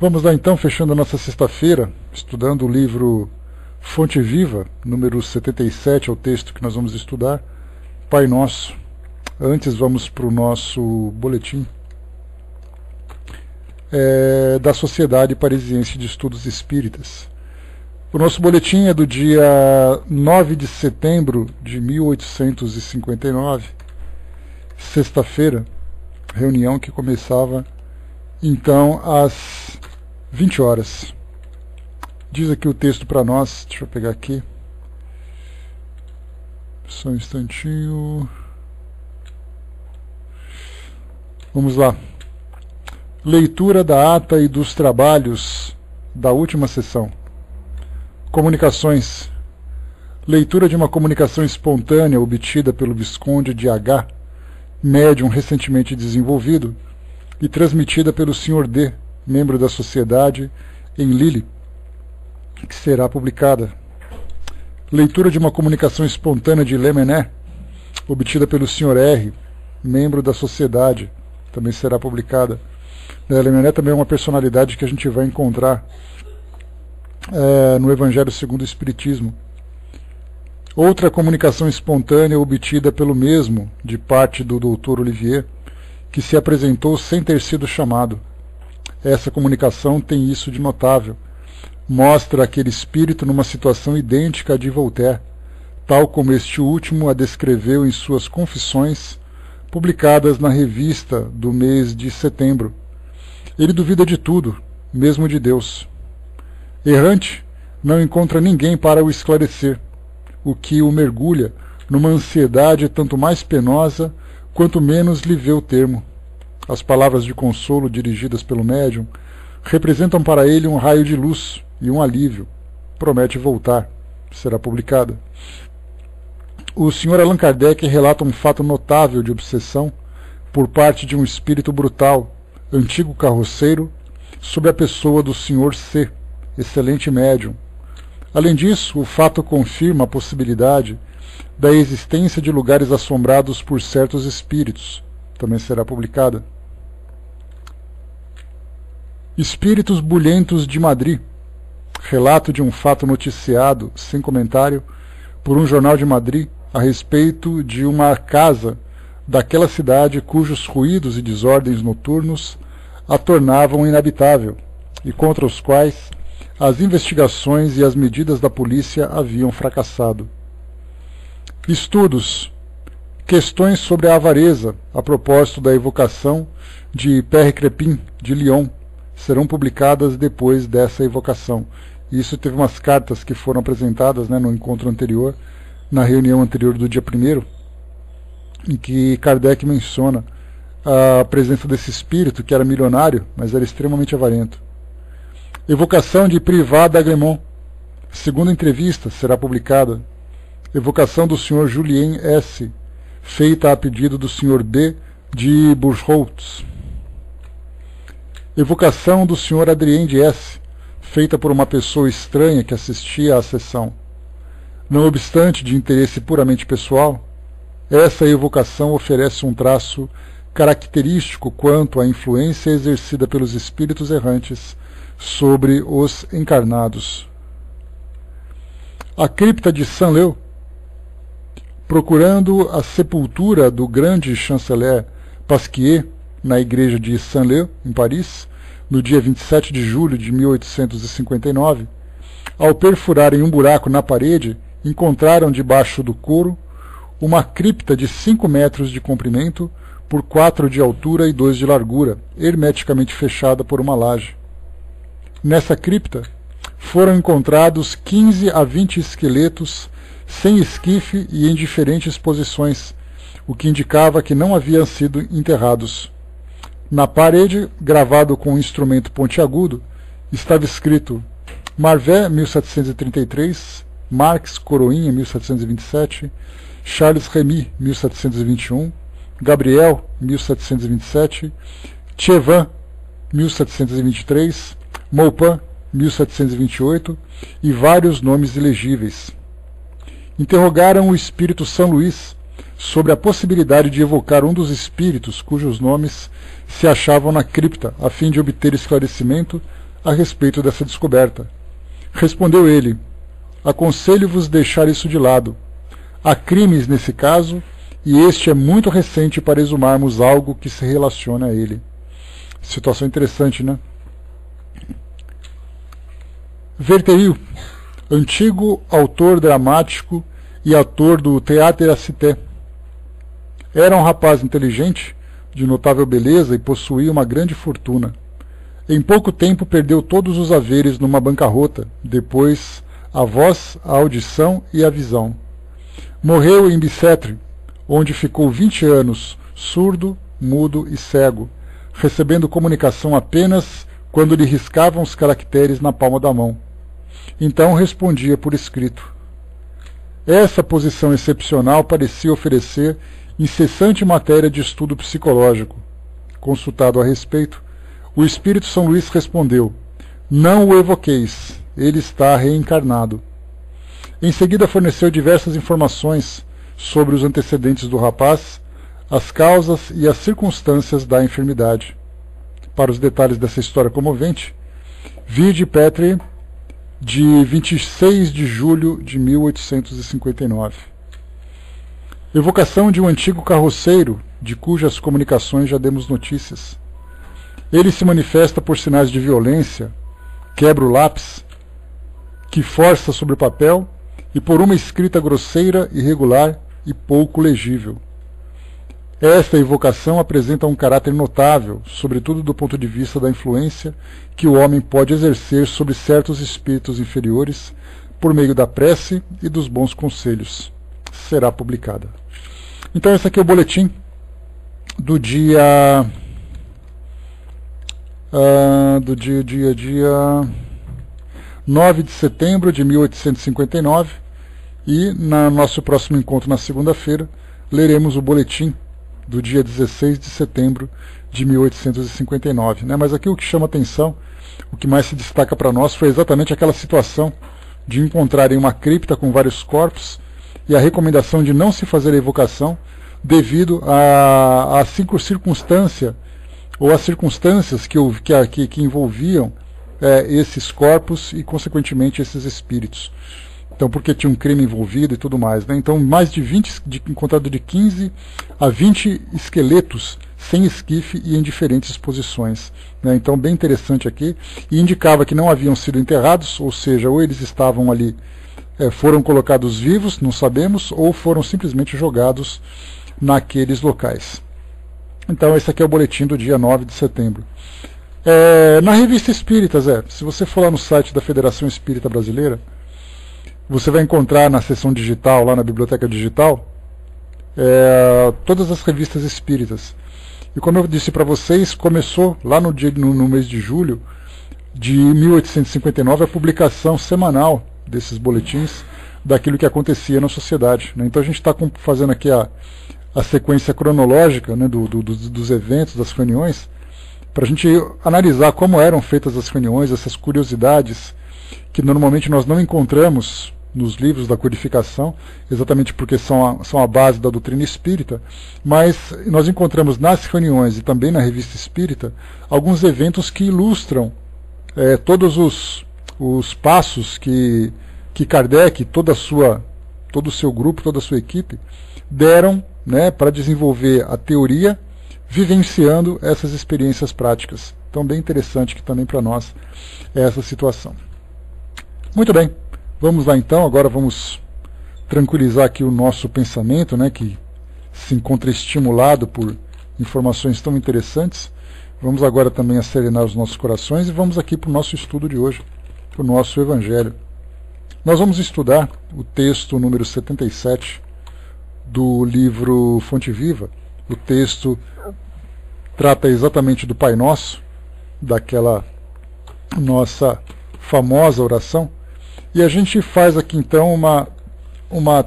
Vamos lá então, fechando a nossa sexta-feira, estudando o livro Fonte Viva, número 77, é o texto que nós vamos estudar, Pai Nosso. Antes vamos para o nosso boletim da Sociedade Parisiense de Estudos Espíritas. O nosso boletim é do dia 9 de setembro de 1859, sexta-feira, reunião que começava então às 20 horas. Diz aqui o texto para nós, deixa eu pegar aqui, só um instantinho. Vamos lá. Leitura da ata e dos trabalhos da última sessão. Comunicações. Leitura de uma comunicação espontânea obtida pelo Visconde de H, médium recentemente desenvolvido, e transmitida pelo Sr. D, membro da Sociedade, em Lille, que será publicada. Leitura de uma comunicação espontânea de Lemainé, obtida pelo Sr. R, membro da Sociedade, também será publicada. Lemainé também é uma personalidade que a gente vai encontrar no Evangelho segundo o Espiritismo. Outra comunicação espontânea obtida pelo mesmo, de parte do Dr. Olivier, que se apresentou sem ter sido chamado. Essa comunicação tem isso de notável. Mostra aquele espírito numa situação idêntica à de Voltaire, tal como este último a descreveu em suas confissões, publicadas na revista do mês de setembro. Ele duvida de tudo, mesmo de Deus. Errante, não encontra ninguém para o esclarecer, o que o mergulha numa ansiedade tanto mais penosa quanto menos lhe vê o termo. As palavras de consolo dirigidas pelo médium representam para ele um raio de luz e um alívio. Promete voltar. Será publicada. O Sr. Allan Kardec relata um fato notável de obsessão por parte de um espírito brutal, antigo carroceiro, sobre a pessoa do Sr. C, excelente médium. Além disso, o fato confirma a possibilidade da existência de lugares assombrados por certos espíritos. Também será publicada. Espíritos bulhentos de Madrid. Relato de um fato noticiado, sem comentário, por um jornal de Madrid, a respeito de uma casa daquela cidade cujos ruídos e desordens noturnos a tornavam inabitável, e contra os quais as investigações e as medidas da polícia haviam fracassado. Estudos. Questões sobre a avareza, a propósito da evocação de Père Crépin, de Lyon, serão publicadas depois dessa evocação. Isso teve umas cartas que foram apresentadas no encontro anterior, na reunião anterior do dia 1º, em que Kardec menciona a presença desse espírito, que era milionário, mas era extremamente avarento. Evocação de Privat d'Agremont, segunda entrevista, será publicada. Evocação do Sr. Julien S., feita a pedido do Sr. D. de Burgholtz. Evocação do Sr. Adrien de S., feita por uma pessoa estranha que assistia à sessão. Não obstante de interesse puramente pessoal, essa evocação oferece um traço característico quanto à influência exercida pelos espíritos errantes sobre os encarnados. A cripta de Saint-Leu. Procurando a sepultura do grande chanceler Pasquier na igreja de Saint-Leu, em Paris, no dia 27 de julho de 1859, ao perfurarem um buraco na parede, encontraram debaixo do couro uma cripta de 5 metros de comprimento por 4 de altura e 2 de largura, hermeticamente fechada por uma laje. Nessa cripta foram encontrados 15 a 20 esqueletos sem esquife e em diferentes posições, o que indicava que não haviam sido enterrados. Na parede, gravado com um instrumento pontiagudo, estava escrito Marvet, 1733, Marx, Coroinha, 1727, Charles Remy, 1721, Gabriel, 1727, Thiévin, 1723, Maupin, 1728 e vários nomes ilegíveis. Interrogaram o espírito São Luís sobre a possibilidade de evocar um dos espíritos cujos nomes se achavam na cripta, a fim de obter esclarecimento a respeito dessa descoberta. Respondeu ele: aconselho-vos deixar isso de lado. Há crimes nesse caso, e este é muito recente para exumarmos algo que se relaciona a ele. Situação interessante, né? Verteil, antigo autor dramático e ator do Théâtre à Cité. Era um rapaz inteligente, de notável beleza e possuía uma grande fortuna. Em pouco tempo perdeu todos os haveres numa bancarrota, depois a voz, a audição e a visão. Morreu em Bicêtre, onde ficou 20 anos, surdo, mudo e cego, recebendo comunicação apenas quando lhe riscavam os caracteres na palma da mão. Então respondia por escrito. Essa posição excepcional parecia oferecer incessante matéria de estudo psicológico. Consultado a respeito, o Espírito São Luís respondeu: não o evoqueis, ele está reencarnado. Em seguida forneceu diversas informações sobre os antecedentes do rapaz, as causas e as circunstâncias da enfermidade. Para os detalhes dessa história comovente, vide Petrie, de 26 de julho de 1859. Evocação de um antigo carroceiro, de cujas comunicações já demos notícias. Ele se manifesta por sinais de violência, quebra o lápis, que força sobre o papel, e por uma escrita grosseira, irregular e pouco legível. Esta evocação apresenta um caráter notável, sobretudo do ponto de vista da influência que o homem pode exercer sobre certos espíritos inferiores por meio da prece e dos bons conselhos. Será publicada. Então esse aqui é o boletim do dia 9 de setembro de 1859, e no nosso próximo encontro na segunda-feira leremos o boletim do dia 16 de setembro de 1859. Né? Mas aqui o que chama atenção, o que mais se destaca para nós, foi exatamente aquela situação de encontrarem uma cripta com vários corpos e a recomendação de não se fazer a evocação devido à circunstância ou às circunstâncias que envolviam esses corpos e, consequentemente, esses espíritos. Então, porque tinha um crime envolvido e tudo mais. Né? Então, mais de 20, encontrado de 15 a 20 esqueletos sem esquife e em diferentes posições. Né? Então, bem interessante aqui. E indicava que não haviam sido enterrados, ou seja, ou eles estavam ali, foram colocados vivos, não sabemos, ou foram simplesmente jogados naqueles locais. Então, esse aqui é o boletim do dia 9 de setembro. Na Revista Espírita, se você for lá no site da Federação Espírita Brasileira, você vai encontrar na seção digital, lá na biblioteca digital, todas as revistas espíritas. E como eu disse para vocês, começou lá no mês de julho de 1859 a publicação semanal desses boletins daquilo que acontecia na sociedade. Né? Então a gente está fazendo aqui a sequência cronológica, né, dos eventos, das reuniões, para a gente analisar como eram feitas as reuniões, essas curiosidades que normalmente nós não encontramos nos livros da codificação, exatamente porque são a base da doutrina espírita, mas nós encontramos nas reuniões e também na Revista Espírita alguns eventos que ilustram todos os passos que Kardec, todo o seu grupo, toda a sua equipe, deram, né, para desenvolver a teoria, vivenciando essas experiências práticas. Então, bem interessante que também para nós é essa situação. Muito bem, vamos lá então, agora vamos tranquilizar aqui o nosso pensamento, né, que se encontra estimulado por informações tão interessantes. Vamos agora também acerenar os nossos corações e vamos aqui para o nosso estudo de hoje, para o nosso Evangelho. Nós vamos estudar o texto número 77 do livro Fonte Viva. O texto trata exatamente do Pai Nosso, daquela nossa famosa oração. E a gente faz aqui então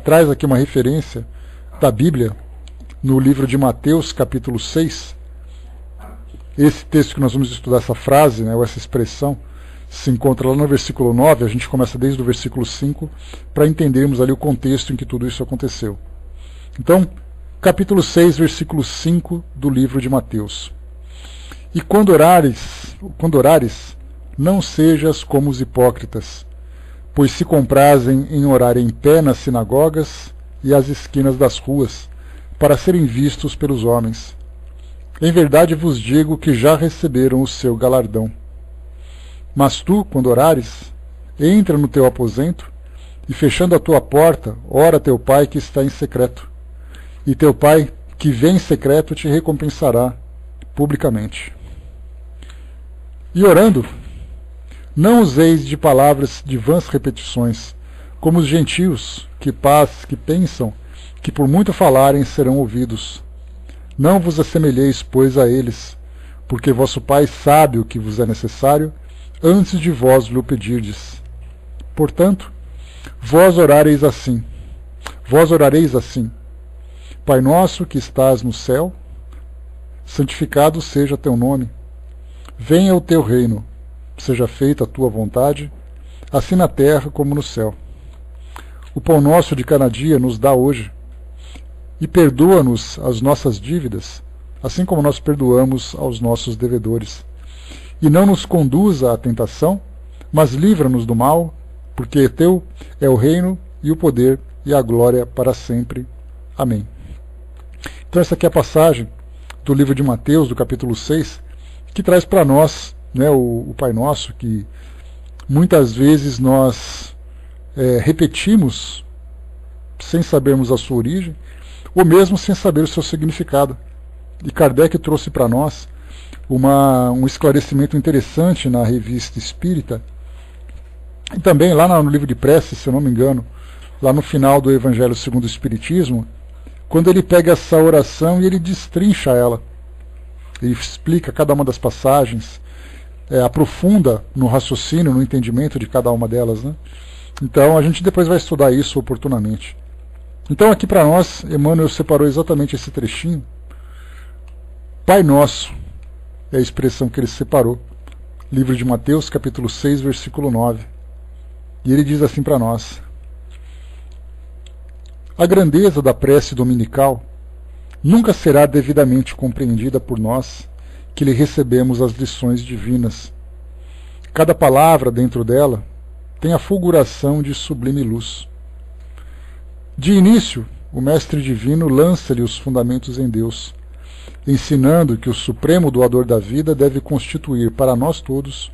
traz aqui uma referência da Bíblia no livro de Mateus, capítulo 6. Esse texto que nós vamos estudar, essa frase, né, ou essa expressão, se encontra lá no versículo 9, a gente começa desde o versículo 5, para entendermos ali o contexto em que tudo isso aconteceu. Então, capítulo 6, versículo 5 do livro de Mateus. E quando orares, não sejas como os hipócritas, pois se comprazem em orar em pé nas sinagogas e às esquinas das ruas, para serem vistos pelos homens. Em verdade vos digo que já receberam o seu galardão. Mas tu, quando orares, entra no teu aposento, e fechando a tua porta, ora a teu pai que está em secreto. E teu pai, que vem em secreto, te recompensará publicamente. E orando, não useis de palavras de vãs repetições, como os gentios, que pensam que por muito falarem serão ouvidos. Não vos assemelheis, pois, a eles, porque vosso Pai sabe o que vos é necessário, antes de vós lhe pedirdes. Portanto, vós orareis assim. Pai nosso que estás no céu, santificado seja teu nome. Venha o teu reino, seja feita a tua vontade, assim na terra como no céu. O pão nosso de cada dia nos dá hoje, e perdoa-nos as nossas dívidas, assim como nós perdoamos aos nossos devedores. E não nos conduza à tentação, mas livra-nos do mal, porque teu é o reino e o poder e a glória para sempre. Amém. Então essa aqui é a passagem do livro de Mateus, do capítulo 6, que traz para nós, né, o Pai Nosso, que muitas vezes nós repetimos sem sabermos a sua origem, ou mesmo sem saber o seu significado. E Kardec trouxe para nós um esclarecimento interessante na Revista Espírita, e também lá no livro de preces, se eu não me engano, lá no final do Evangelho segundo o Espiritismo, quando ele pega essa oração e ele destrincha ela. Ele explica cada uma das passagens, aprofunda no raciocínio, no entendimento de cada uma delas, né? Então a gente depois vai estudar isso oportunamente. Então aqui para nós, Emmanuel separou exatamente esse trechinho. Pai Nosso é a expressão que ele separou. Livro de Mateus, capítulo 6, versículo 9. E ele diz assim para nós: a grandeza da prece dominical nunca será devidamente compreendida por nós que lhe recebemos as lições divinas. Cada palavra dentro dela tem a fulguração de sublime luz. De início, o Mestre Divino lança-lhe os fundamentos em Deus, ensinando que o Supremo Doador da vida deve constituir para nós todos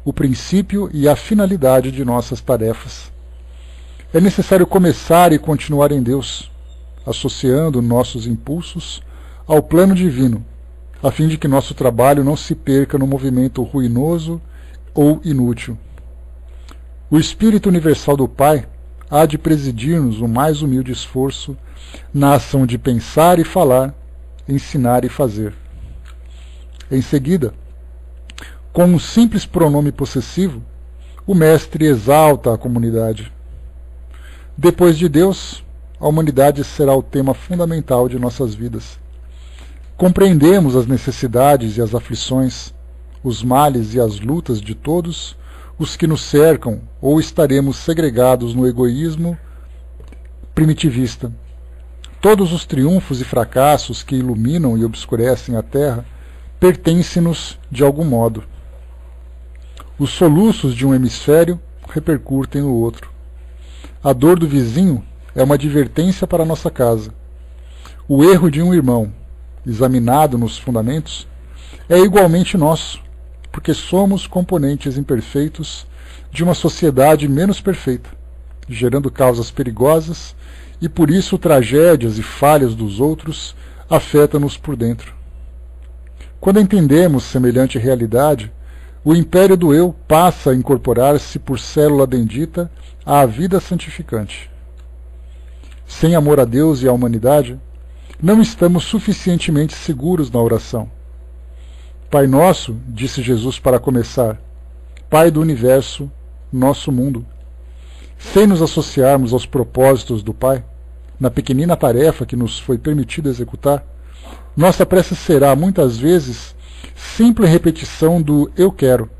o princípio e a finalidade de nossas tarefas. É necessário começar e continuar em Deus, associando nossos impulsos ao plano divino, a fim de que nosso trabalho não se perca no movimento ruinoso ou inútil. O Espírito Universal do Pai há de presidir-nos o mais humilde esforço na ação de pensar e falar, ensinar e fazer. Em seguida, com um simples pronome possessivo, o Mestre exalta a comunidade. Depois de Deus, a humanidade será o tema fundamental de nossas vidas. Compreendemos as necessidades e as aflições, os males e as lutas de todos os que nos cercam, ou estaremos segregados no egoísmo primitivista. Todos os triunfos e fracassos que iluminam e obscurecem a terra pertencem-nos de algum modo. Os soluços de um hemisfério repercutem no outro. A dor do vizinho é uma advertência para a nossa casa. O erro de um irmão, examinado nos fundamentos, é igualmente nosso, porque somos componentes imperfeitos de uma sociedade menos perfeita, gerando causas perigosas, e por isso tragédias e falhas dos outros afetam-nos por dentro. Quando entendemos semelhante realidade, o império do eu passa a incorporar-se por célula bendita à vida santificante. Sem amor a Deus e à humanidade, não estamos suficientemente seguros na oração. Pai nosso, disse Jesus para começar, Pai do universo, nosso mundo. Sem nos associarmos aos propósitos do Pai, na pequenina tarefa que nos foi permitido executar, nossa prece será, muitas vezes, simples repetição do eu quero,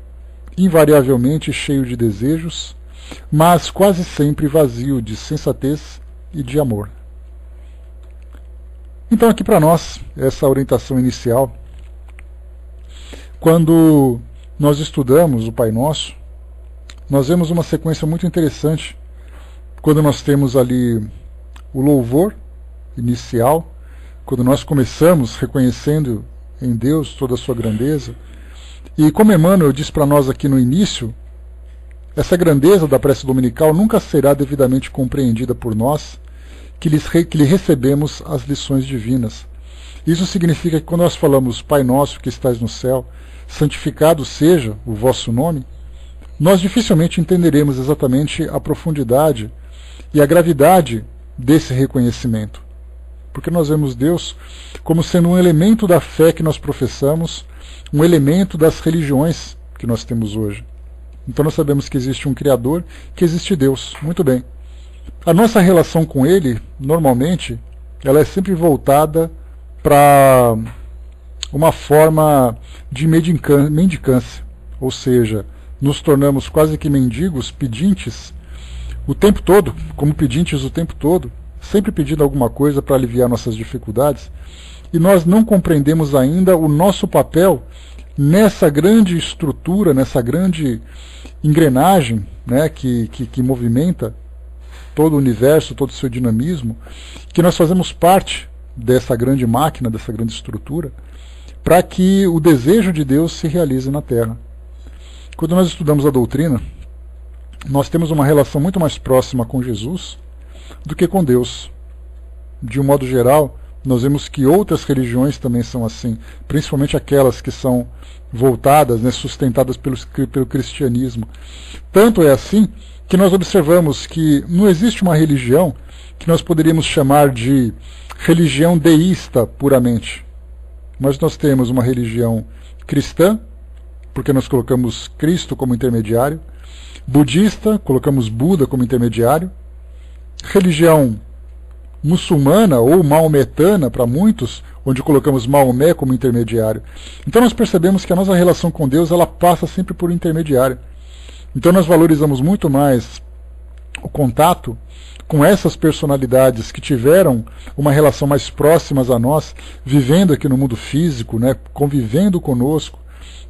invariavelmente cheio de desejos, mas quase sempre vazio de sensatez e de amor. Então aqui para nós, essa orientação inicial, quando nós estudamos o Pai Nosso, nós vemos uma sequência muito interessante, quando nós temos ali o louvor inicial, quando nós começamos reconhecendo em Deus toda a sua grandeza, e como Emmanuel diz para nós aqui no início, essa grandeza da prece dominical nunca será devidamente compreendida por nós, que lhe recebemos as lições divinas. Isso significa que quando nós falamos Pai Nosso que estais no céu, santificado seja o vosso nome, nós dificilmente entenderemos exatamente a profundidade e a gravidade desse reconhecimento. Porque nós vemos Deus como sendo um elemento da fé que nós professamos, um elemento das religiões que nós temos hoje. Então nós sabemos que existe um Criador, que existe Deus. Muito bem. A nossa relação com Ele, normalmente, ela é sempre voltada para uma forma de mendicância. Ou seja, nos tornamos quase que mendigos, pedintes, o tempo todo, como pedintes o tempo todo, sempre pedindo alguma coisa para aliviar nossas dificuldades, e nós não compreendemos ainda o nosso papel nessa grande estrutura, nessa grande engrenagem, né, que movimenta todo o universo, todo o seu dinamismo, que nós fazemos parte dessa grande máquina, dessa grande estrutura, para que o desejo de Deus se realize na Terra. Quando nós estudamos a doutrina, nós temos uma relação muito mais próxima com Jesus do que com Deus. De um modo geral, nós vemos que outras religiões também são assim, principalmente aquelas que são voltadas, né, sustentadas pelo cristianismo. Tanto é assim que nós observamos que não existe uma religião que nós poderíamos chamar de religião deísta puramente. Mas nós temos uma religião cristã, porque nós colocamos Cristo como intermediário, budista, colocamos Buda como intermediário, religião muçulmana ou maometana para muitos, onde colocamos Maomé como intermediário. Então nós percebemos que a nossa relação com Deus ela passa sempre por intermediário. Então nós valorizamos muito mais o contato com essas personalidades que tiveram uma relação mais próximas a nós, vivendo aqui no mundo físico, né, convivendo conosco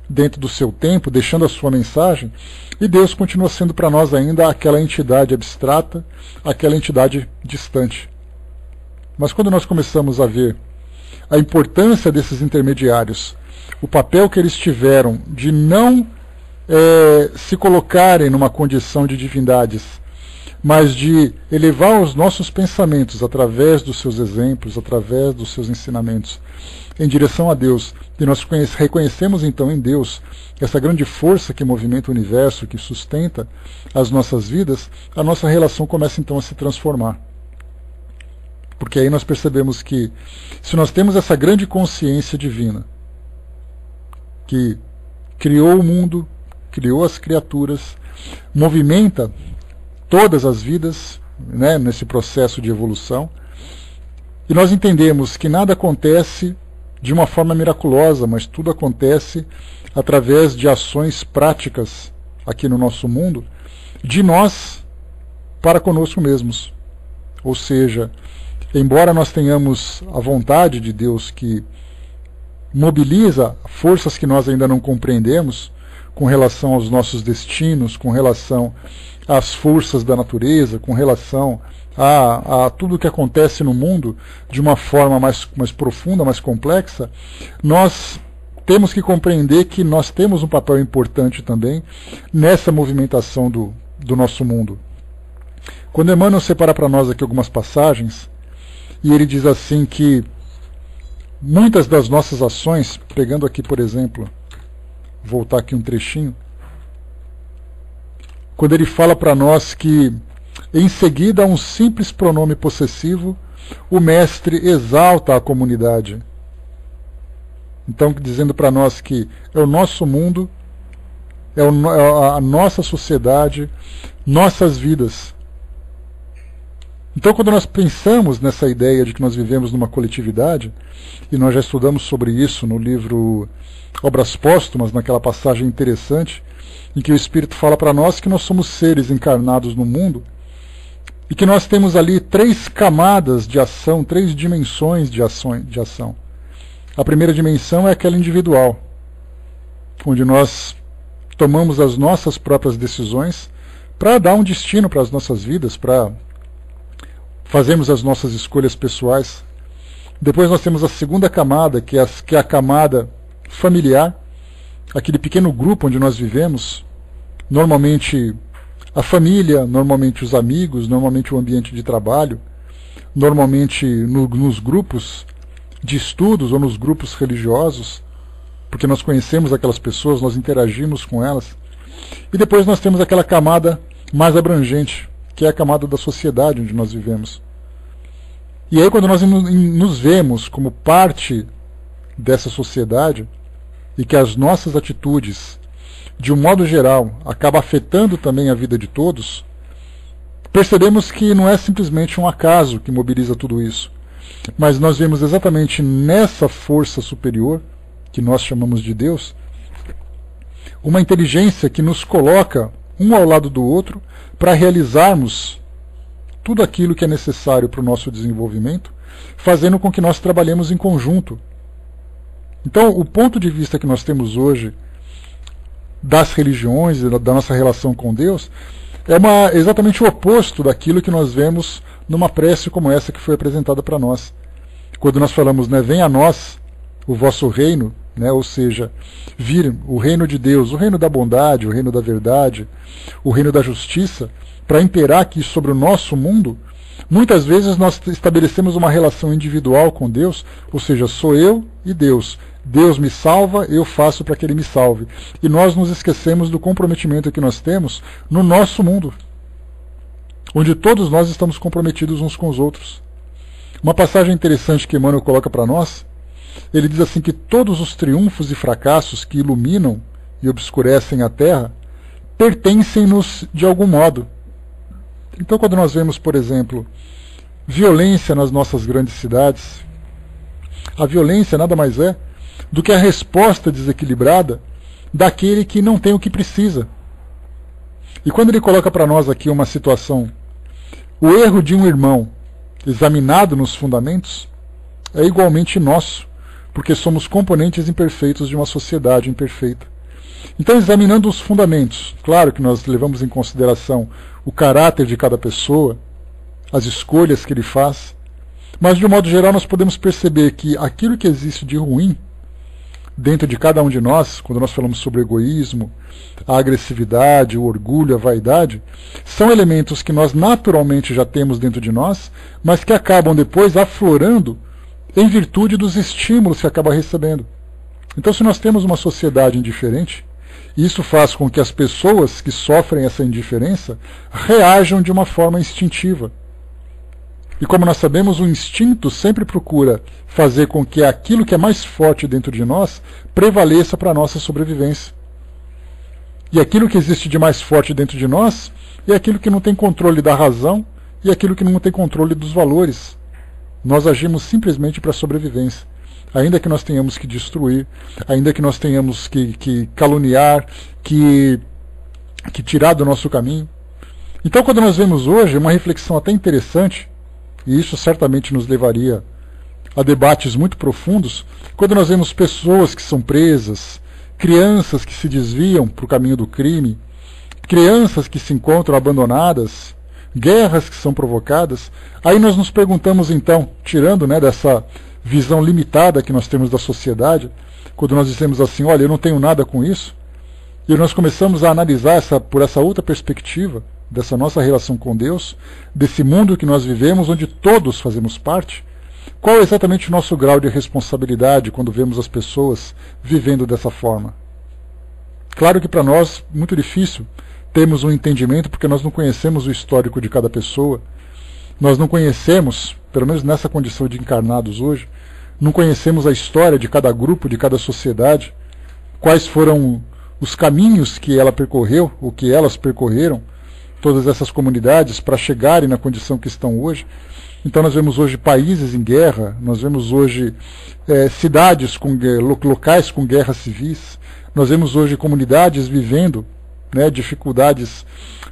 dentro do seu tempo, deixando a sua mensagem, e Deus continua sendo para nós ainda aquela entidade abstrata, aquela entidade distante. Mas quando nós começamos a ver a importância desses intermediários, o papel que eles tiveram de não se colocarem numa condição de divindades, mas de elevar os nossos pensamentos através dos seus exemplos, através dos seus ensinamentos, em direção a Deus, e nós reconhecemos então em Deus essa grande força que movimenta o universo, que sustenta as nossas vidas, a nossa relação começa então a se transformar. Porque aí nós percebemos que, se nós temos essa grande consciência divina, que criou o mundo, criou as criaturas, movimenta todas as vidas, né, nesse processo de evolução, e nós entendemos que nada acontece de uma forma miraculosa, mas tudo acontece através de ações práticas aqui no nosso mundo, de nós para conosco mesmos. Ou seja, embora nós tenhamos a vontade de Deus que mobiliza forças que nós ainda não compreendemos, com relação aos nossos destinos, com relação às forças da natureza, com relação a tudo o que acontece no mundo de uma forma mais profunda, mais complexa, nós temos que compreender que nós temos um papel importante também nessa movimentação do nosso mundo. Quando Emmanuel separa para nós aqui algumas passagens, e ele diz assim que muitas das nossas ações, pegando aqui por exemplo, voltar aqui um trechinho, quando ele fala para nós que em seguida a um simples pronome possessivo, o mestre exalta a comunidade. Então, dizendo para nós que é o nosso mundo, é a nossa sociedade, nossas vidas. Então, quando nós pensamos nessa ideia de que nós vivemos numa coletividade, e nós já estudamos sobre isso no livro Obras Póstumas, naquela passagem interessante, em que o Espírito fala para nós que nós somos seres encarnados no mundo, e que nós temos ali 3 camadas de ação, 3 dimensões de ação. A primeira dimensão é aquela individual, onde nós tomamos as nossas próprias decisões para dar um destino para as nossas vidas, para fazermos as nossas escolhas pessoais. Depois nós temos a segunda camada, que é a camada familiar, aquele pequeno grupo onde nós vivemos, normalmente a família, normalmente os amigos, normalmente o ambiente de trabalho, normalmente nos grupos de estudos ou nos grupos religiosos, porque nós conhecemos aquelas pessoas, nós interagimos com elas. E depois nós temos aquela camada mais abrangente, que é a camada da sociedade onde nós vivemos. E aí, quando nós nos vemos como parte dessa sociedade, e que as nossas atitudes, de um modo geral, acabam afetando também a vida de todos, percebemos que não é simplesmente um acaso que mobiliza tudo isso, mas nós vemos exatamente nessa força superior, que nós chamamos de Deus, uma inteligência que nos coloca um ao lado do outro para realizarmos tudo aquilo que é necessário para o nosso desenvolvimento, fazendo com que nós trabalhemos em conjunto. Então, o ponto de vista que nós temos hoje das religiões, da nossa relação com Deus, é exatamente o oposto daquilo que nós vemos numa prece como essa que foi apresentada para nós. Quando nós falamos, né, venha a nós o vosso reino, né, ou seja, vir o reino de Deus, o reino da bondade, o reino da verdade, o reino da justiça, para imperar aqui sobre o nosso mundo, muitas vezes nós estabelecemos uma relação individual com Deus, ou seja, sou eu e Deus. Deus me salva, eu faço para que Ele me salve. E nós nos esquecemos do comprometimento que nós temos no nosso mundo, onde todos nós estamos comprometidos uns com os outros. Uma passagem interessante que Emmanuel coloca para nós, ele diz assim que todos os triunfos e fracassos que iluminam e obscurecem a Terra pertencem-nos de algum modo. Então, quando nós vemos, por exemplo, violência nas nossas grandes cidades, a violência nada mais é do que a resposta desequilibrada daquele que não tem o que precisa. E quando ele coloca para nós aqui uma situação, o erro de um irmão examinado nos fundamentos é igualmente nosso, porque somos componentes imperfeitos de uma sociedade imperfeita. Então, examinando os fundamentos, claro que nós levamos em consideração o caráter de cada pessoa, as escolhas que ele faz, mas de um modo geral nós podemos perceber que aquilo que existe de ruim dentro de cada um de nós, quando nós falamos sobre o egoísmo, a agressividade, o orgulho, a vaidade, são elementos que nós naturalmente já temos dentro de nós, mas que acabam depois aflorando em virtude dos estímulos que acaba recebendo. Então, se nós temos uma sociedade indiferente, isso faz com que as pessoas que sofrem essa indiferença reajam de uma forma instintiva. E como nós sabemos, o instinto sempre procura fazer com que aquilo que é mais forte dentro de nós prevaleça para a nossa sobrevivência. E aquilo que existe de mais forte dentro de nós é aquilo que não tem controle da razão e aquilo que não tem controle dos valores. Nós agimos simplesmente para a sobrevivência. Ainda que nós tenhamos que destruir, ainda que nós tenhamos que caluniar, que tirar do nosso caminho. Então, quando nós vemos hoje uma reflexão até interessante, e isso certamente nos levaria a debates muito profundos, quando nós vemos pessoas que são presas, crianças que se desviam para o caminho do crime, crianças que se encontram abandonadas, guerras que são provocadas, aí nós nos perguntamos então, tirando, né, dessa visão limitada que nós temos da sociedade, quando nós dizemos assim, olha, eu não tenho nada com isso, e nós começamos a analisar por essa outra perspectiva, dessa nossa relação com Deus, desse mundo que nós vivemos, onde todos fazemos parte, qual é exatamente o nosso grau de responsabilidade quando vemos as pessoas vivendo dessa forma? Claro que para nós é muito difícil termos um entendimento, porque nós não conhecemos o histórico de cada pessoa, nós não conhecemos, pelo menos nessa condição de encarnados hoje, não conhecemos a história de cada grupo, de cada sociedade, quais foram os caminhos que ela percorreu, ou que elas percorreram, todas essas comunidades, para chegarem na condição que estão hoje. Então nós vemos hoje países em guerra, nós vemos hoje cidades, locais com guerras civis, nós vemos hoje comunidades vivendo, né, dificuldades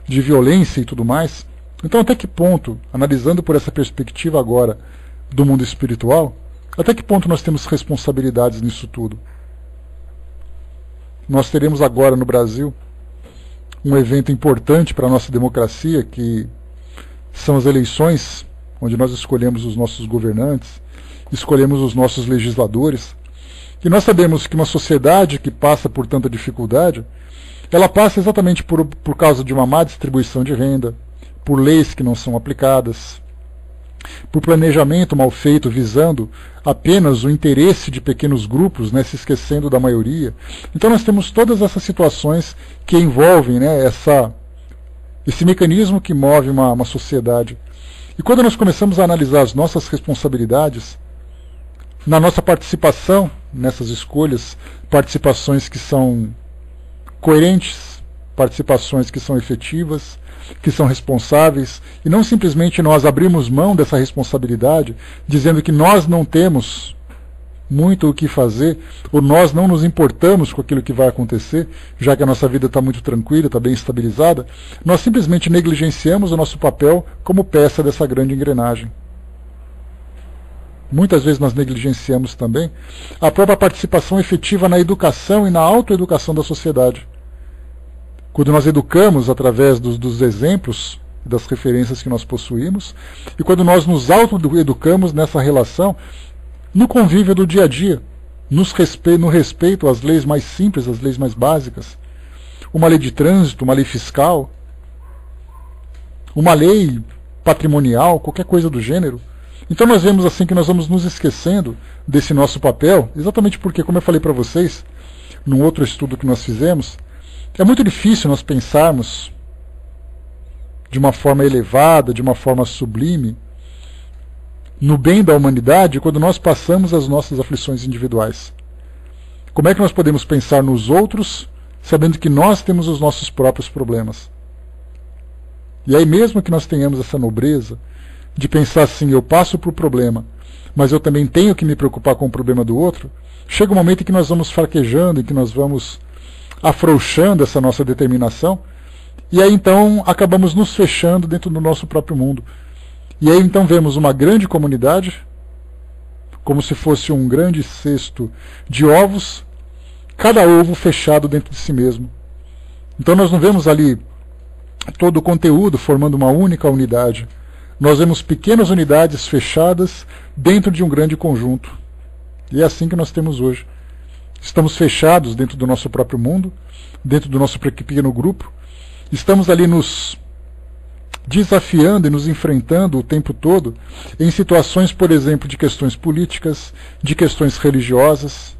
de violência e tudo mais. Então, até que ponto, analisando por essa perspectiva agora do mundo espiritual, até que ponto nós temos responsabilidades nisso tudo? nós teremos agora no Brasil um evento importante para a nossa democracia, que são as eleições, onde nós escolhemos os nossos governantes, escolhemos os nossos legisladores. E nós sabemos que uma sociedade que passa por tanta dificuldade, ela passa exatamente por causa de uma má distribuição de renda, por leis que não são aplicadas, por planejamento mal feito visando apenas o interesse de pequenos grupos, né, se esquecendo da maioria. Então nós temos todas essas situações que envolvem, né, esse mecanismo que move uma sociedade. E quando nós começamos a analisar as nossas responsabilidades, na nossa participação nessas escolhas, participações que são coerentes, participações que são efetivas, que são responsáveis, e não simplesmente nós abrimos mão dessa responsabilidade, dizendo que nós não temos muito o que fazer, ou nós não nos importamos com aquilo que vai acontecer, já que a nossa vida está muito tranquila, está bem estabilizada, nós simplesmente negligenciamos o nosso papel como peça dessa grande engrenagem. Muitas vezes nós negligenciamos também a própria participação efetiva na educação e na autoeducação da sociedade. Quando nós educamos através dos exemplos, das referências que nós possuímos, e quando nós nos autoeducamos nessa relação, no convívio do dia a dia, no respeito às leis mais simples, às leis mais básicas, uma lei de trânsito, uma lei fiscal, uma lei patrimonial, qualquer coisa do gênero. Então nós vemos assim que nós vamos nos esquecendo desse nosso papel, exatamente porque, como eu falei para vocês, num outro estudo que nós fizemos, é muito difícil nós pensarmos de uma forma elevada, de uma forma sublime, no bem da humanidade quando nós passamos as nossas aflições individuais. Como é que nós podemos pensar nos outros, sabendo que nós temos os nossos próprios problemas? E aí, mesmo que nós tenhamos essa nobreza de pensar assim, eu passo por problema, mas eu também tenho que me preocupar com o problema do outro, chega um momento em que nós vamos fraquejando, em que nós vamos afrouxando essa nossa determinação, e aí então acabamos nos fechando dentro do nosso próprio mundo. E aí então vemos uma grande comunidade, como se fosse um grande cesto de ovos, cada ovo fechado dentro de si mesmo. Então nós não vemos ali todo o conteúdo formando uma única unidade. Nós vemos pequenas unidades fechadas dentro de um grande conjunto. E é assim que nós temos hoje. Estamos fechados dentro do nosso próprio mundo, dentro do nosso pequeno grupo. Estamos ali nos desafiando e nos enfrentando o tempo todo em situações, por exemplo, de questões políticas, de questões religiosas,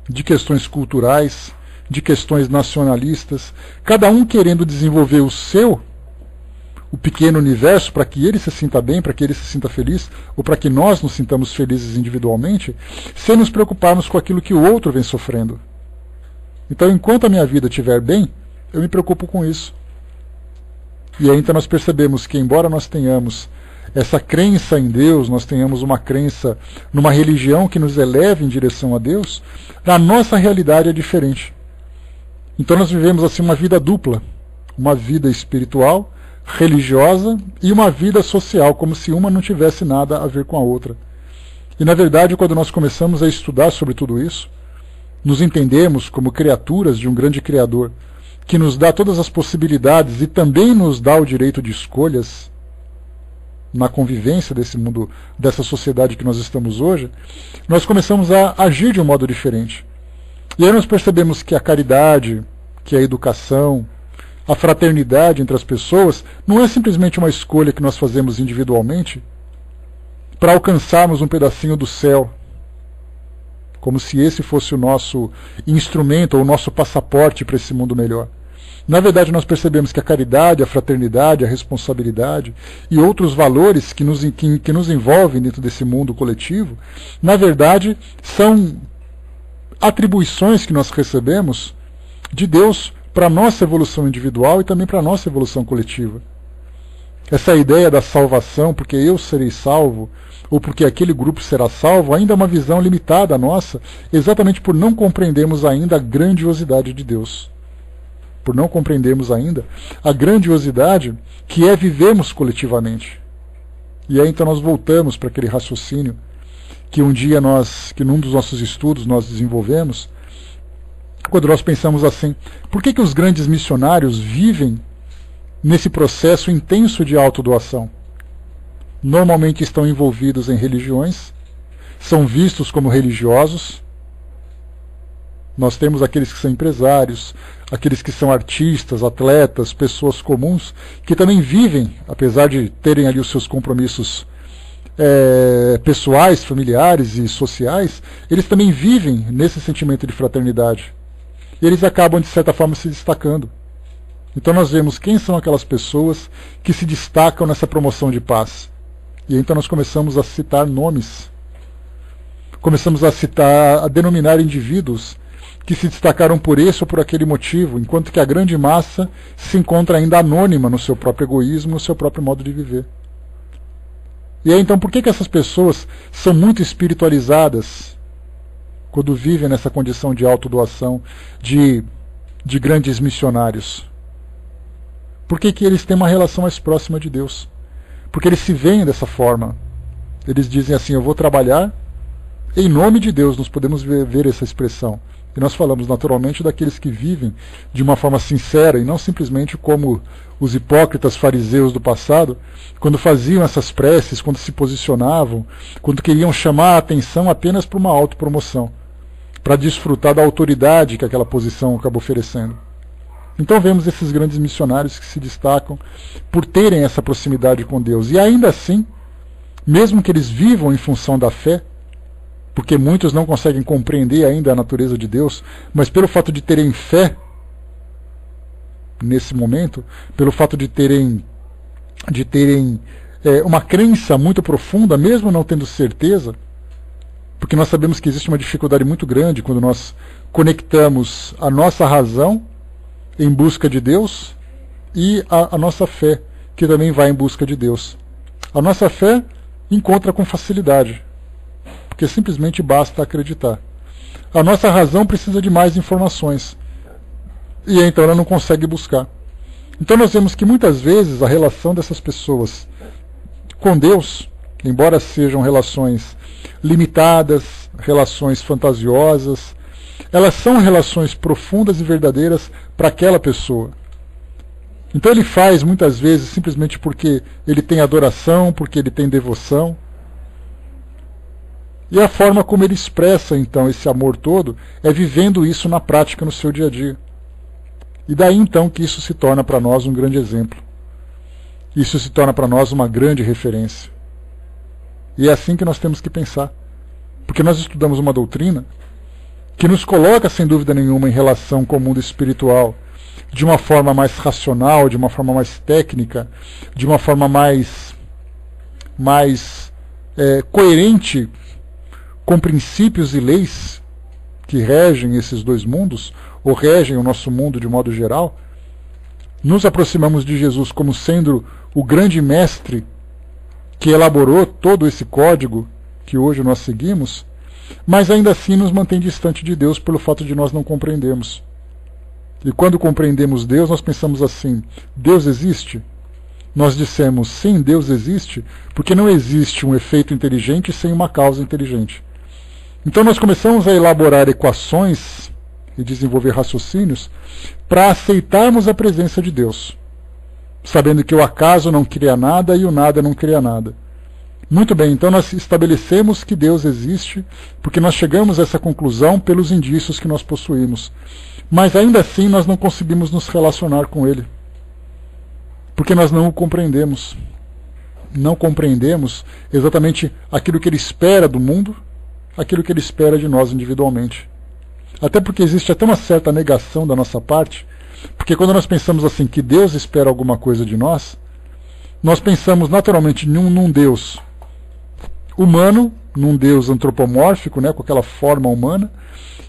de questões culturais, de questões nacionalistas, cada um querendo desenvolver o pequeno universo para que ele se sinta bem, para que ele se sinta feliz, ou para que nós nos sintamos felizes individualmente, sem nos preocuparmos com aquilo que o outro vem sofrendo. Então, enquanto a minha vida estiver bem, eu me preocupo com isso. E aí então nós percebemos que, embora nós tenhamos essa crença em Deus, nós tenhamos uma crença numa religião que nos eleve em direção a Deus, a nossa realidade é diferente. Então nós vivemos assim uma vida dupla, uma vida espiritual, religiosa e uma vida social, como se uma não tivesse nada a ver com a outra. E na verdade, quando nós começamos a estudar sobre tudo isso, nos entendemos como criaturas de um grande Criador, que nos dá todas as possibilidades e também nos dá o direito de escolhas na convivência desse mundo, dessa sociedade que nós estamos hoje, nós começamos a agir de um modo diferente. E aí nós percebemos que a caridade, que a educação, a fraternidade entre as pessoas não é simplesmente uma escolha que nós fazemos individualmente para alcançarmos um pedacinho do céu, como se esse fosse o nosso instrumento ou o nosso passaporte para esse mundo melhor. Na verdade, nós percebemos que a caridade, a fraternidade, a responsabilidade e outros valores que nos envolvem dentro desse mundo coletivo, na verdade, são atribuições que nós recebemos de Deus para a nossa evolução individual e também para a nossa evolução coletiva. Essa ideia da salvação, porque eu serei salvo, ou porque aquele grupo será salvo, ainda é uma visão limitada nossa, exatamente por não compreendermos ainda a grandiosidade de Deus. Por não compreendermos ainda a grandiosidade que é vivermos coletivamente. E aí então nós voltamos para aquele raciocínio que um dia que num dos nossos estudos nós desenvolvemos, quando nós pensamos assim, por que os grandes missionários vivem nesse processo intenso de autodoação? Normalmente estão envolvidos em religiões, são vistos como religiosos. Nós temos aqueles que são empresários, aqueles que são artistas, atletas, pessoas comuns, que também vivem, apesar de terem ali os seus compromissos pessoais, familiares e sociais, eles também vivem nesse sentimento de fraternidade. E eles acabam, de certa forma, se destacando. Então nós vemos quem são aquelas pessoas que se destacam nessa promoção de paz. E então nós começamos a citar nomes. Começamos a denominar indivíduos que se destacaram por esse ou por aquele motivo, enquanto que a grande massa se encontra ainda anônima no seu próprio egoísmo, no seu próprio modo de viver. E aí então por que essas pessoas são muito espiritualizadas quando vivem nessa condição de autodoação, de grandes missionários? Por que eles têm uma relação mais próxima de Deus? Porque eles se veem dessa forma. Eles dizem assim, eu vou trabalhar em nome de Deus. Nós podemos ver essa expressão. E nós falamos naturalmente daqueles que vivem de uma forma sincera e não simplesmente como os hipócritas fariseus do passado, quando faziam essas preces, quando se posicionavam, quando queriam chamar a atenção apenas para uma autopromoção, para desfrutar da autoridade que aquela posição acaba oferecendo. Então vemos esses grandes missionários que se destacam por terem essa proximidade com Deus. E ainda assim, mesmo que eles vivam em função da fé, porque muitos não conseguem compreender ainda a natureza de Deus, mas pelo fato de terem fé nesse momento, pelo fato de terem uma crença muito profunda, mesmo não tendo certeza, porque nós sabemos que existe uma dificuldade muito grande quando nós conectamos a nossa razão em busca de Deus e a nossa fé, que também vai em busca de Deus. A nossa fé encontra com facilidade, porque simplesmente basta acreditar. A nossa razão precisa de mais informações, e então ela não consegue buscar. Então nós vemos que muitas vezes a relação dessas pessoas com Deus, embora sejam relações limitadas, relações fantasiosas, elas são relações profundas e verdadeiras para aquela pessoa. Então ele faz muitas vezes simplesmente porque ele tem adoração, porque ele tem devoção. E a forma como ele expressa então esse amor todo é vivendo isso na prática no seu dia a dia. E daí então que isso se torna para nós um grande exemplo. Isso se torna para nós uma grande referência. E é assim que nós temos que pensar. Porque nós estudamos uma doutrina que nos coloca, sem dúvida nenhuma, em relação com o mundo espiritual, de uma forma mais racional, de uma forma mais técnica, de uma forma mais coerente com princípios e leis que regem esses dois mundos, ou regem o nosso mundo de modo geral. Nos aproximamos de Jesus como sendo o grande mestre que elaborou todo esse código que hoje nós seguimos, mas ainda assim nos mantém distante de Deus pelo fato de nós não compreendermos. E quando compreendemos Deus, nós pensamos assim, Deus existe? Nós dissemos, sim, Deus existe, porque não existe um efeito inteligente sem uma causa inteligente. Então nós começamos a elaborar equações e desenvolver raciocínios para aceitarmos a presença de Deus, sabendo que o acaso não cria nada e o nada não cria nada. Muito bem, então nós estabelecemos que Deus existe, porque nós chegamos a essa conclusão pelos indícios que nós possuímos. Mas ainda assim nós não conseguimos nos relacionar com Ele, porque nós não o compreendemos. Não compreendemos exatamente aquilo que Ele espera do mundo, aquilo que Ele espera de nós individualmente. Até porque existe até uma certa negação da nossa parte, porque quando nós pensamos assim que Deus espera alguma coisa de nós, nós pensamos naturalmente num Deus humano, num Deus antropomórfico, com aquela forma humana,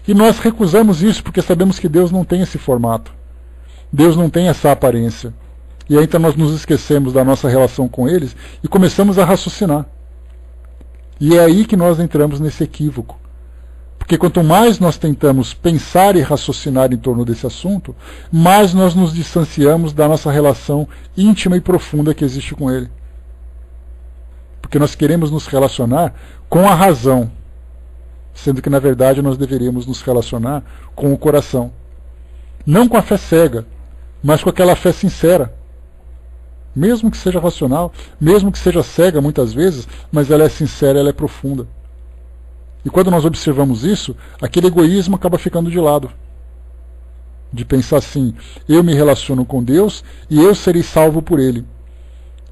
e nós recusamos isso porque sabemos que Deus não tem esse formato. Deus não tem essa aparência. E aí então nós nos esquecemos da nossa relação com eles e começamos a raciocinar. E é aí que nós entramos nesse equívoco. Porque quanto mais nós tentamos pensar e raciocinar em torno desse assunto, mais nós nos distanciamos da nossa relação íntima e profunda que existe com Ele. Porque nós queremos nos relacionar com a razão. sendo que na verdade nós deveríamos nos relacionar com o coração. Não com a fé cega, mas com aquela fé sincera. Mesmo que seja racional, mesmo que seja cega muitas vezes, mas ela é sincera, ela é profunda. E quando nós observamos isso, aquele egoísmo acaba ficando de lado. De pensar assim, eu me relaciono com Deus e eu serei salvo por Ele.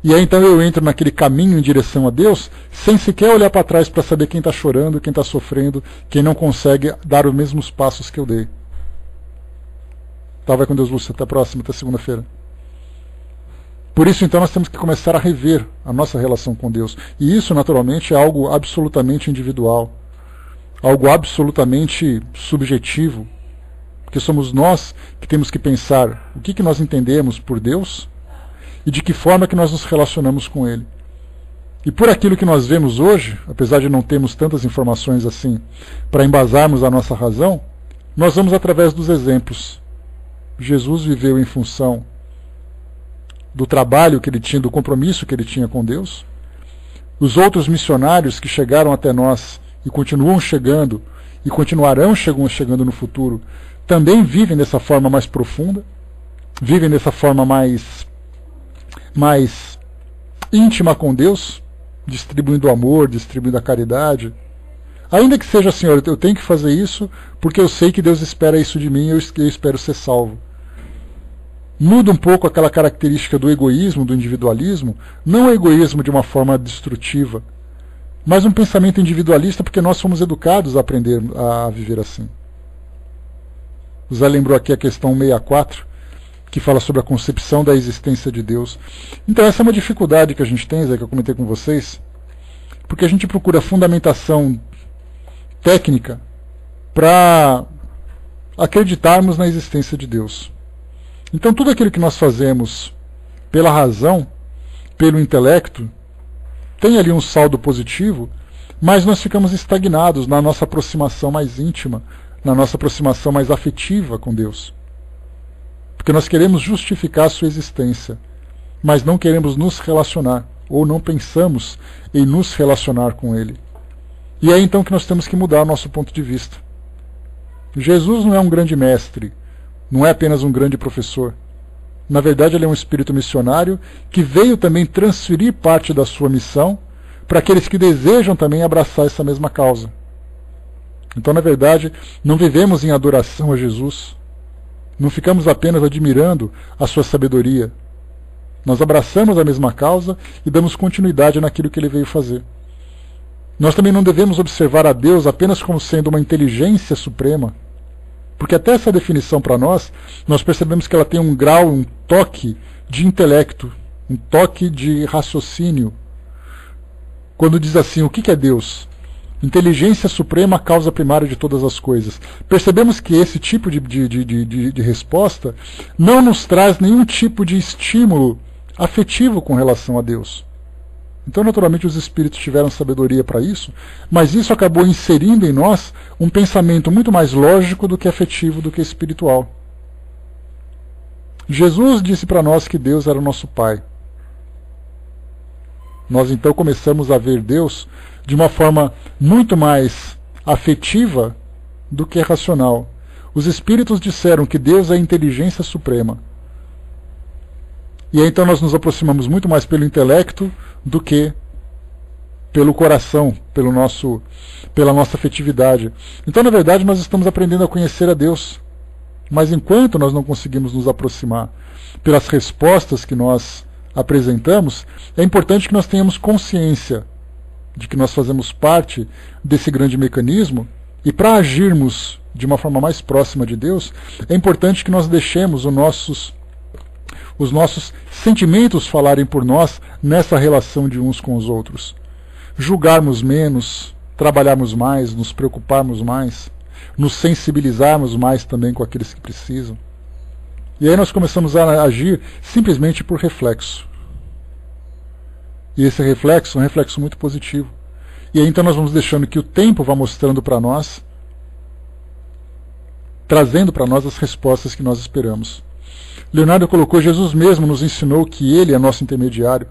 E aí então eu entro naquele caminho em direção a Deus, sem sequer olhar para trás para saber quem está chorando, quem está sofrendo, quem não consegue dar os mesmos passos que eu dei. Tá, vai com Deus, Lúcia. Até a próxima, até segunda-feira. Por isso, então, nós temos que começar a rever a nossa relação com Deus. E isso, naturalmente, é algo absolutamente individual. Algo absolutamente subjetivo. Porque somos nós que temos que pensar o que nós entendemos por Deus e de que forma que nós nos relacionamos com Ele. E por aquilo que nós vemos hoje, apesar de não termos tantas informações assim para embasarmos a nossa razão, nós vamos através dos exemplos. Jesus viveu em função do trabalho que ele tinha, do compromisso que ele tinha com Deus. Os outros missionários que chegaram até nós e continuam chegando e continuarão chegando no futuro, também vivem dessa forma mais profunda, vivem dessa forma mais íntima com Deus, distribuindo amor, distribuindo a caridade. Ainda que seja, Senhor, eu tenho que fazer isso porque eu sei que Deus espera isso de mim e eu espero ser salvo. Muda um pouco aquela característica do egoísmo, do individualismo, não o egoísmo de uma forma destrutiva, mas um pensamento individualista porque nós fomos educados a aprender a viver assim. O Zé lembrou aqui a questão 64, que fala sobre a concepção da existência de Deus. Então essa é uma dificuldade que a gente tem, Zé, que eu comentei com vocês, porque a gente procura fundamentação técnica para acreditarmos na existência de Deus. Então tudo aquilo que nós fazemos pela razão, pelo intelecto, tem ali um saldo positivo, mas nós ficamos estagnados na nossa aproximação mais íntima, na nossa aproximação mais afetiva com Deus. Porque nós queremos justificar a sua existência, mas não queremos nos relacionar, ou não pensamos em nos relacionar com Ele. E é então que nós temos que mudar o nosso ponto de vista. Jesus não é um grande mestre, não é apenas um grande professor. Na verdade, ele é um espírito missionário que veio também transferir parte da sua missão para aqueles que desejam também abraçar essa mesma causa. Então, na verdade, não vivemos em adoração a Jesus. Não ficamos apenas admirando a sua sabedoria. Nós abraçamos a mesma causa e damos continuidade naquilo que ele veio fazer. Nós também não devemos observar a Deus apenas como sendo uma inteligência suprema, porque até essa definição para nós percebemos que ela tem um grau, um toque de intelecto, um toque de raciocínio. Quando diz assim, o que é Deus? Inteligência suprema, causa primária de todas as coisas. Percebemos que esse tipo de resposta não nos traz nenhum tipo de estímulo afetivo com relação a Deus. Então, naturalmente, os espíritos tiveram sabedoria para isso, mas isso acabou inserindo em nós um pensamento muito mais lógico do que afetivo, do que espiritual. Jesus disse para nós que Deus era o nosso Pai. Nós então começamos a ver Deus de uma forma muito mais afetiva do que racional. Os espíritos disseram que Deus é a inteligência suprema. E aí, então nós nos aproximamos muito mais pelo intelecto do que pelo coração, pela nossa afetividade. Então, na verdade, nós estamos aprendendo a conhecer a Deus. Mas enquanto nós não conseguimos nos aproximar pelas respostas que nós apresentamos, é importante que nós tenhamos consciência de que nós fazemos parte desse grande mecanismo, e para agirmos de uma forma mais próxima de Deus, é importante que nós deixemos os nossos sentimentos falarem por nós nessa relação de uns com os outros. Julgarmos menos, trabalharmos mais, nos preocuparmos mais, nos sensibilizarmos mais também com aqueles que precisam. E aí nós começamos a agir simplesmente por reflexo. E esse reflexo é um reflexo muito positivo. E aí então nós vamos deixando que o tempo vá mostrando para nós, trazendo para nós as respostas que nós esperamos. Leonardo colocou, Jesus mesmo nos ensinou que Ele é nosso intermediário.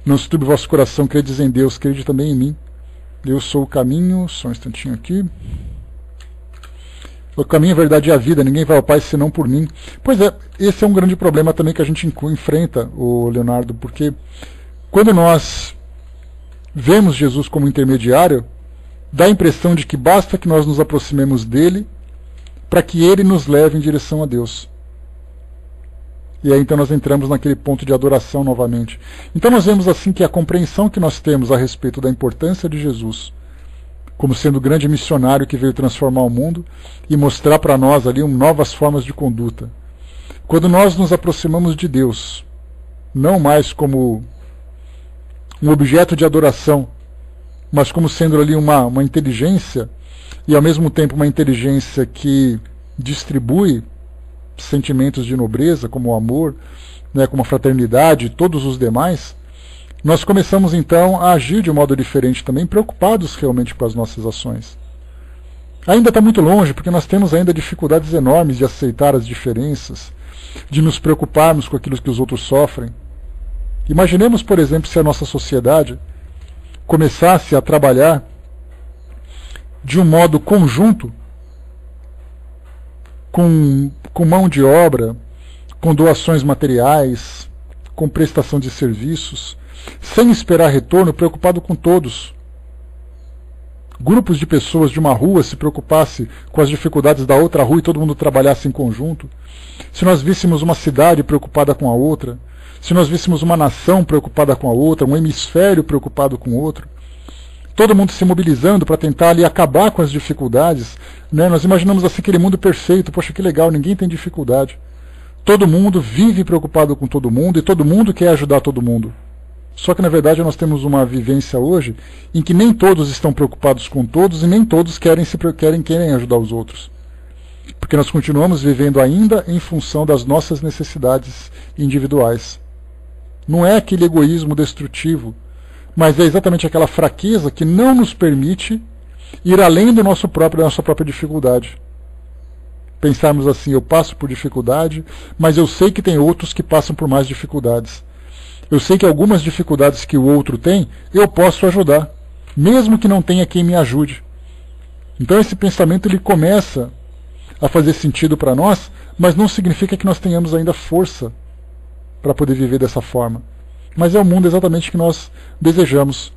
Não se turbe o vosso coração, credes em Deus, crede também em mim. Eu sou o caminho, só um instantinho aqui. O caminho, a verdade e a vida, ninguém vai ao Pai senão por mim. Pois é, esse é um grande problema também que a gente enfrenta, o Leonardo, porque quando nós vemos Jesus como intermediário, dá a impressão de que basta que nós nos aproximemos dele para que ele nos leve em direção a Deus. E aí então nós entramos naquele ponto de adoração novamente. Então nós vemos assim que a compreensão que nós temos a respeito da importância de Jesus, como sendo o grande missionário que veio transformar o mundo e mostrar para nós ali novas formas de conduta. Quando nós nos aproximamos de Deus, não mais como um objeto de adoração, mas como sendo ali uma inteligência, e ao mesmo tempo uma inteligência que distribui sentimentos de nobreza, como o amor, né, como a fraternidade e todos os demais, nós começamos então a agir de um modo diferente também, preocupados realmente com as nossas ações. Ainda está muito longe, porque nós temos ainda dificuldades enormes de aceitar as diferenças, de nos preocuparmos com aquilo que os outros sofrem. Imaginemos, por exemplo, se a nossa sociedade começasse a trabalhar de um modo conjunto, com mão de obra, com doações materiais, com prestação de serviços, sem esperar retorno, preocupado com todos. Grupos de pessoas de uma rua se preocupassem com as dificuldades da outra rua e todo mundo trabalhasse em conjunto. Se nós víssemos uma cidade preocupada com a outra, se nós víssemos uma nação preocupada com a outra, um hemisfério preocupado com o outro, todo mundo se mobilizando para tentar ali acabar com as dificuldades, né? Nós imaginamos assim aquele mundo perfeito, poxa, que legal, ninguém tem dificuldade. Todo mundo vive preocupado com todo mundo e todo mundo quer ajudar todo mundo. Só que na verdade nós temos uma vivência hoje em que nem todos estão preocupados com todos e nem todos querem ajudar os outros. Porque nós continuamos vivendo ainda em função das nossas necessidades individuais. Não é aquele egoísmo destrutivo, mas é exatamente aquela fraqueza que não nos permite ir além da nossa própria dificuldade. Pensarmos assim, eu passo por dificuldade, mas eu sei que tem outros que passam por mais dificuldades. Eu sei que algumas dificuldades que o outro tem, eu posso ajudar, mesmo que não tenha quem me ajude. Então esse pensamento ele começa a fazer sentido para nós, mas não significa que nós tenhamos ainda força para poder viver dessa forma. Mas é o mundo exatamente que nós desejamos.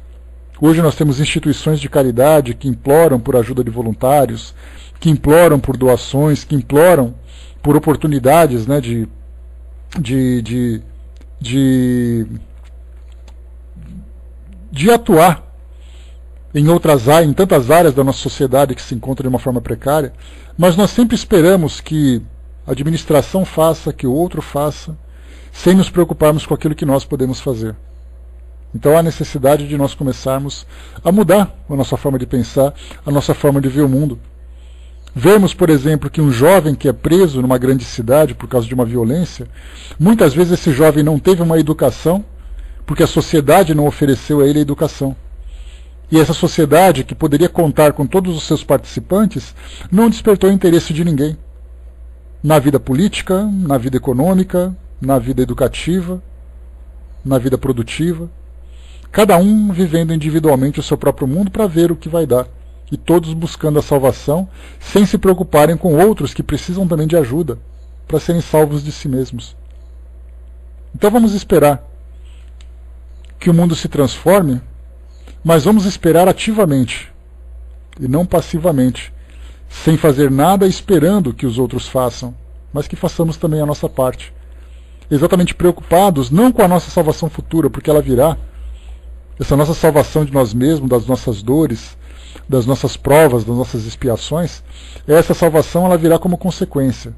Hoje nós temos instituições de caridade que imploram por ajuda de voluntários, que imploram por doações, que imploram por oportunidades, né, de atuar em tantas áreas da nossa sociedade que se encontram de uma forma precária, mas nós sempre esperamos que a administração faça, que o outro faça, sem nos preocuparmos com aquilo que nós podemos fazer. Então há necessidade de nós começarmos a mudar a nossa forma de pensar, a nossa forma de ver o mundo. Vemos, por exemplo, que um jovem que é preso numa grande cidade por causa de uma violência, muitas vezes esse jovem não teve uma educação, porque a sociedade não ofereceu a ele a educação. E essa sociedade, que poderia contar com todos os seus participantes, não despertou o interesse de ninguém. Na vida política, na vida econômica, na vida educativa, na vida produtiva. Cada um vivendo individualmente o seu próprio mundo para ver o que vai dar. E todos buscando a salvação, sem se preocuparem com outros que precisam também de ajuda, para serem salvos de si mesmos. Então vamos esperar que o mundo se transforme, mas vamos esperar ativamente, e não passivamente, sem fazer nada esperando que os outros façam, mas que façamos também a nossa parte. Exatamente preocupados, não com a nossa salvação futura, porque ela virá, essa nossa salvação de nós mesmos, das nossas dores, das nossas provas, das nossas expiações, essa salvação ela virá como consequência.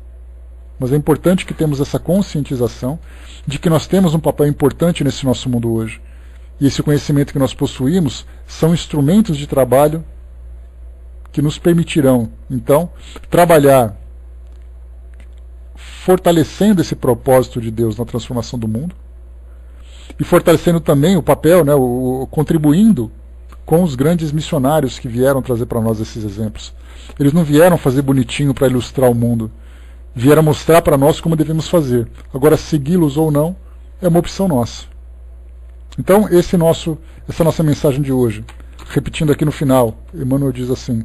Mas é importante que temos essa conscientização de que nós temos um papel importante nesse nosso mundo hoje. E esse conhecimento que nós possuímos são instrumentos de trabalho que nos permitirão, então, trabalhar fortalecendo esse propósito de Deus na transformação do mundo e fortalecendo também o papel, né, contribuindo com os grandes missionários que vieram trazer para nós esses exemplos. Eles não vieram fazer bonitinho para ilustrar o mundo, vieram mostrar para nós como devemos fazer. Agora, segui-los ou não é uma opção nossa. Então, essa é a nossa mensagem de hoje. repetindo aqui no final, Emmanuel diz assim: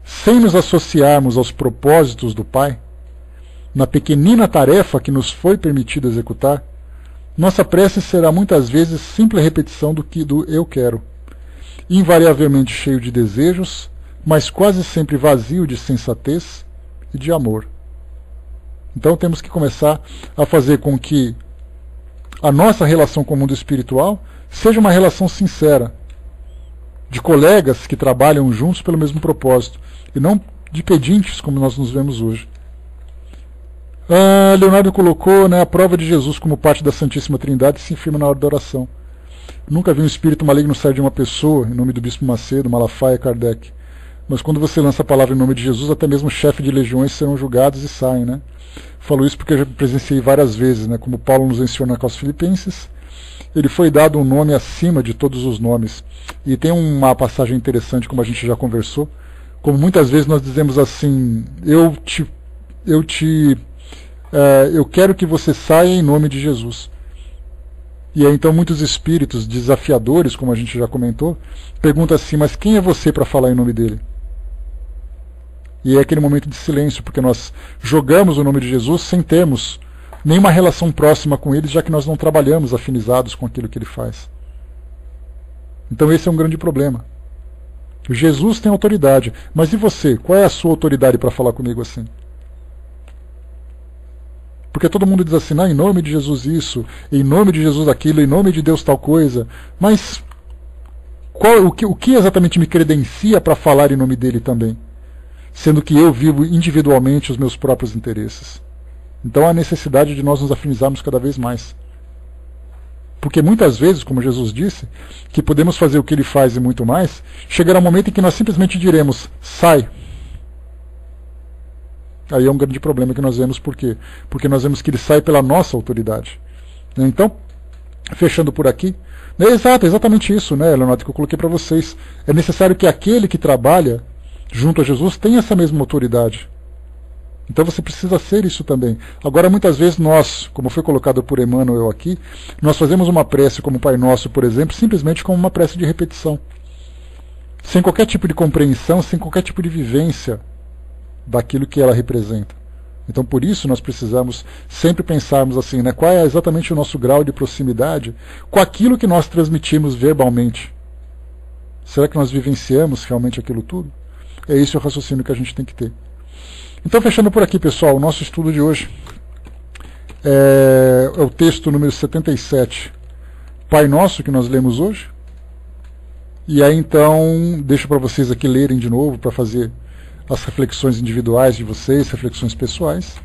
sem nos associarmos aos propósitos do Pai, na pequenina tarefa que nos foi permitido executar, nossa prece será muitas vezes simples repetição do eu quero, invariavelmente cheio de desejos, mas quase sempre vazio de sensatez e de amor. Então temos que começar a fazer com que a nossa relação com o mundo espiritual seja uma relação sincera, de colegas que trabalham juntos pelo mesmo propósito, e não de pedintes como nós nos vemos hoje. Leonardo colocou, né, a prova de Jesus como parte da Santíssima Trindade se firma na hora da oração. Nunca vi um espírito maligno sair de uma pessoa, em nome do Bispo Macedo, Malafaia, Kardec. Mas quando você lança a palavra em nome de Jesus, até mesmo chefes de legiões serão julgados e saem, né? Falo isso porque eu já presenciei várias vezes, né? Como Paulo nos ensina aos Filipenses, ele foi dado um nome acima de todos os nomes. E tem uma passagem interessante, como a gente já conversou, como muitas vezes nós dizemos assim: eu quero que você saia em nome de Jesus. E aí então muitos espíritos desafiadores, como a gente já comentou, perguntam assim: mas quem é você para falar em nome dele? E é aquele momento de silêncio, porque nós jogamos o nome de Jesus sem termos nenhuma relação próxima com ele, já que nós não trabalhamos afinizados com aquilo que ele faz. Então esse é um grande problema. Jesus tem autoridade, mas e você? Qual é a sua autoridade para falar comigo assim? Porque todo mundo diz assim: não, em nome de Jesus isso, em nome de Jesus aquilo, em nome de Deus tal coisa. Mas o que exatamente me credencia para falar em nome dele também? Sendo que eu vivo individualmente os meus próprios interesses. Então há necessidade de nós nos afinizarmos cada vez mais. Porque muitas vezes, como Jesus disse, que podemos fazer o que ele faz e muito mais, chegará um momento em que nós simplesmente diremos: sai. Aí é um grande problema que nós vemos. Por quê? Porque nós vemos que ele sai pela nossa autoridade. Então, fechando por aqui, exatamente isso, né, Leonardo, que eu coloquei para vocês. É necessário que aquele que trabalha junto a Jesus tenha essa mesma autoridade. Então você precisa ser isso também. Agora, muitas vezes nós, como foi colocado por Emmanuel aqui, nós fazemos uma prece como Pai Nosso, por exemplo, simplesmente como uma prece de repetição. Sem qualquer tipo de compreensão, sem qualquer tipo de vivência daquilo que ela representa. Então, por isso, nós precisamos sempre pensarmos assim, né, qual é exatamente o nosso grau de proximidade com aquilo que nós transmitimos verbalmente. Será que nós vivenciamos realmente aquilo tudo? É esse o raciocínio que a gente tem que ter. Então, fechando por aqui, pessoal, o nosso estudo de hoje é o texto número 77, Pai Nosso, que nós lemos hoje. E aí, então, deixo para vocês aqui lerem de novo, para fazer as reflexões individuais de vocês, reflexões pessoais.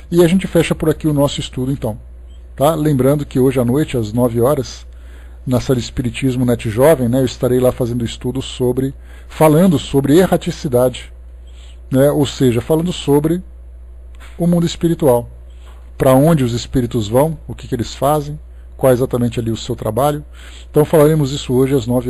E a gente fecha por aqui o nosso estudo, então. Tá? Lembrando que hoje à noite, às 9 horas, na Sala Espiritismo Net Jovem, né, eu estarei lá fazendo estudo falando sobre erraticidade. Né, ou seja, falando sobre o mundo espiritual, para onde os espíritos vão, o que eles fazem, qual é exatamente ali o seu trabalho. Então falaremos isso hoje às 9 horas.